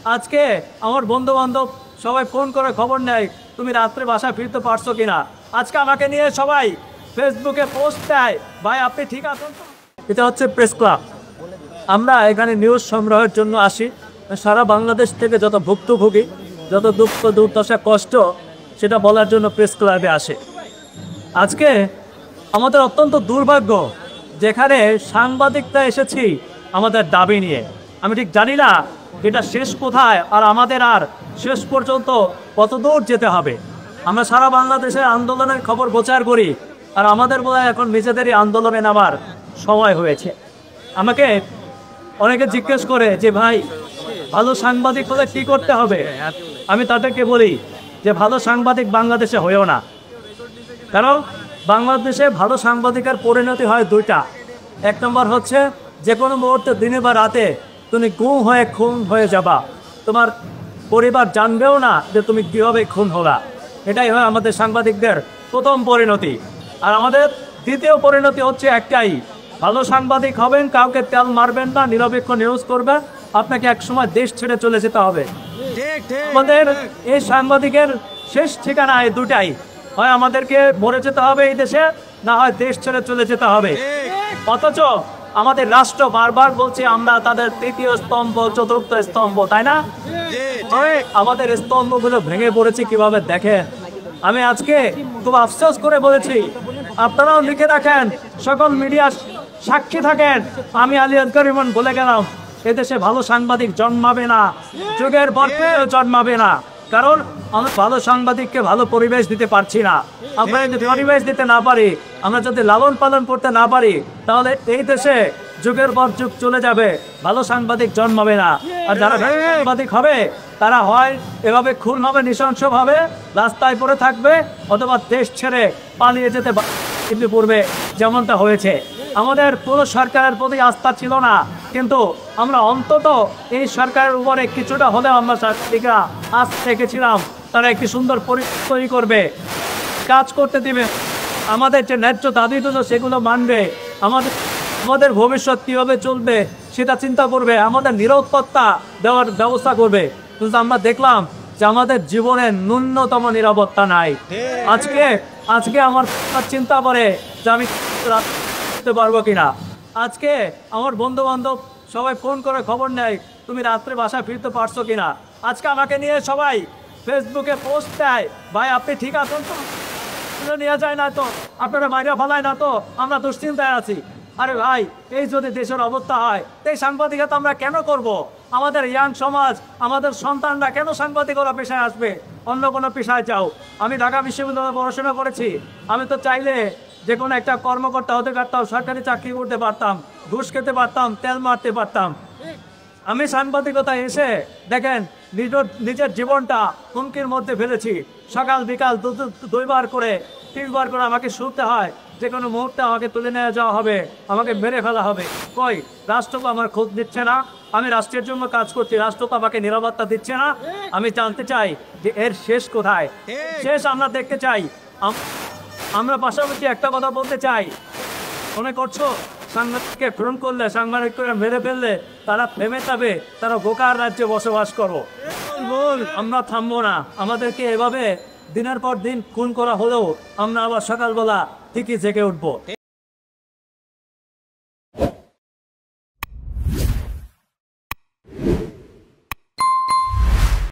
আজকে আমার বন্ধু বান্ধব সবাই ফোন করে খবর নেয় তুমি রাত্রে বাসায় ফিরতে পারছো কিনা। আজকে আমাকে নিয়ে সবাই ফেসবুকে পোস্ট দেয়, ভাই আপনি ঠিক আছেন তো? এটা হচ্ছে প্রেস ক্লাব। আমরা এখানে নিউজ সংগ্রহের জন্য আসি। সারা বাংলাদেশ থেকে যত ভুক্তভোগী, যত দুঃখ দুর্দশা কষ্ট, সেটা বলার জন্য প্রেস ক্লাবে আসে। আজকে আমাদের অত্যন্ত দুর্ভাগ্য, যেখানে সাংবাদিকরা এসেছি আমাদের দাবি নিয়ে। আমি ঠিক জানি না এটা শেষ কোথায়, আর আমাদের আর শেষ পর্যন্ত কত দূর যেতে হবে। আমরা সারা বাংলাদেশের আন্দোলনের খবর প্রচার করি, আর আমাদের বোধহয় এখন নিজেদেরই আন্দোলনে নামার সময় হয়েছে। আমাকে অনেকে জিজ্ঞেস করে যে ভাই, ভালো সাংবাদিক হলে কী করতে হবে? আমি তাদেরকে বলি যে ভালো সাংবাদিক বাংলাদেশে হয়েও না। কারণ বাংলাদেশে ভালো সাংবাদিকের পরিণতি হয় দুইটা। এক নম্বর হচ্ছে যে কোনো মুহূর্তে, দিনে বা রাতে তুমি গুম হয়ে খুন হয়ে যাবা, তোমার পরিবার জানবেও না যে তুমি কীভাবে খুন হলা। এটাই হয় আমাদের সাংবাদিকদের প্রথম পরিণতি। আর আমাদের দ্বিতীয় পরিণতি হচ্ছে একটাই, ভালো সাংবাদিক হবেন, কাউকে তেল মারবেন না, নিরপেক্ষ নিউজ করবেন, আপনাকে একসময় দেশ ছেড়ে চলে যেতে হবে। আমাদের এই সাংবাদিকের শেষ ঠিকানা এই দুটাই, হয় আমাদেরকে মরে যেতে হবে এই দেশে, না হয় দেশ ছেড়ে চলে যেতে হবে। অথচ আমাদের রাষ্ট্র বারবার বলছে আমরা তাদের তৃতীয় স্তম্ভ, চতুর্থ স্তম্ভ, তাই না? আমাদের স্তম্ভগুলো ভেঙে পড়েছে কিভাবে দেখেন। আমি আজকে খুব আফসোস করে বলেছি, আপনারাও লিখে রাখেন, সকল মিডিয়া সাক্ষী থাকেন, আমি আলী আসগর ইমন বলে গেলাম, এদেশে ভালো সাংবাদিক জন্মাবে না, যুগের পর জন্মাবে না। কারণ আমরা ভালো সাংবাদিককে ভালো পরিবেশ দিতে পারছি না। আমরা যদি পরিবেশ দিতে না পারি, আমরা যদি লালন পালন করতে না পারি, তাহলে এই দেশে যুগের পর যুগ চলে যাবে, ভালো সাংবাদিক জন্মাবে না। আর যারা সাংবাদিক হবে তারা হয় এভাবে খুন হবে, নৃশংসভাবে রাস্তায় পড়ে থাকবে, অথবা দেশ ছেড়ে পালিয়ে যেতে কিন্তু পূর্বে যেমনটা হয়েছে। আমাদের পুরো সরকারের প্রতি আস্থা ছিল না, কিন্তু আমরা অন্তত এই সরকারের উপরে কিছুটা হলেও আমরা সাংবাদিকরা আস্থা রেখেছিলাম, তারা একটি সুন্দর পরিবেশ তৈরি করবে, কাজ করতে দিবে, আমাদের যে ন্যায্য দাবিগুলো সেগুলো মানবে, আমাদের ভবিষ্যৎ কীভাবে চলবে সেটা চিন্তা করবে, আমাদের নিরাপত্তা দেওয়ার ব্যবস্থা করবে। কিন্তু আমরা দেখলাম যে আমাদের জীবনে ন্যূনতম নিরাপত্তা নাই। আজকে আমার চিন্তা করে যে আমি করতে পারবো কিনা। আজকে আমার বন্ধু বান্ধব সবাই ফোন করে খবর নেয় তুমি রাত্রে বাসায় ফিরতে পারছো কিনা। আজকে আমাকে নিয়ে সবাই ফেসবুকে পোস্ট দেয়, ভাই আপনি ঠিক আছেন তো? নিয়ে যায় না তো, আপনারা বাইরে ফেলায় না তো, আমরা দুশ্চিন্তায় আছি। আরে ভাই, এই যদি দেশের অবস্থা হয়, এই সাংবাদিকতা আমরা কেন করব? আমাদের ইয়াং সমাজ, আমাদের সন্তানরা কেন সাংবাদিকতা পেশায় আসবে? অন্য কোনো পেশায় যাও। আমি ঢাকা বিশ্ববিদ্যালয়ে পড়াশোনা করেছি, আমি তো চাইলে যে কোনো একটা কর্মকর্তা হতে পারতাম, সরকারি চাকরি করতে পারতাম, ঘুষ খেতে পারতাম, তেল মারতে পারতাম। আমি সাংবাদিকতা এসে দেখেন নিজের জীবনটা হুমকির মধ্যে ফেলেছি। সকাল বিকাল দুইবার করে 3বার করে আমাকে শুনতে হয়, যে কোনো মুহূর্তে আমাকে তুলে নিয়ে যাওয়া হবে, আমাকে মেরে ফেলা হবে। কই রাষ্ট্র তো আমার খোঁজ দিচ্ছে না। আমি রাষ্ট্রের জন্য কাজ করছি, রাষ্ট্র তো আমাকে নিরাপত্তা দিচ্ছে না। আমি জানতে চাই যে এর শেষ কোথায়, শেষ আমরা দেখতে চাই। আমরা পাশাপাশি একটা কথা বলতে চাই, মনে করছো সাংবাদিককে খুন করলে, সাংবাদিককে মেরে ফেললে তারা থেমে যাবে, তারা বোকার রাজ্যে বসবাস করো। আমরা থামবো না। আমাদেরকে এভাবে দিনের পর দিন খুন করা হলেও আমরা আবার সকালবেলা ঠিকই জেগে উঠবো।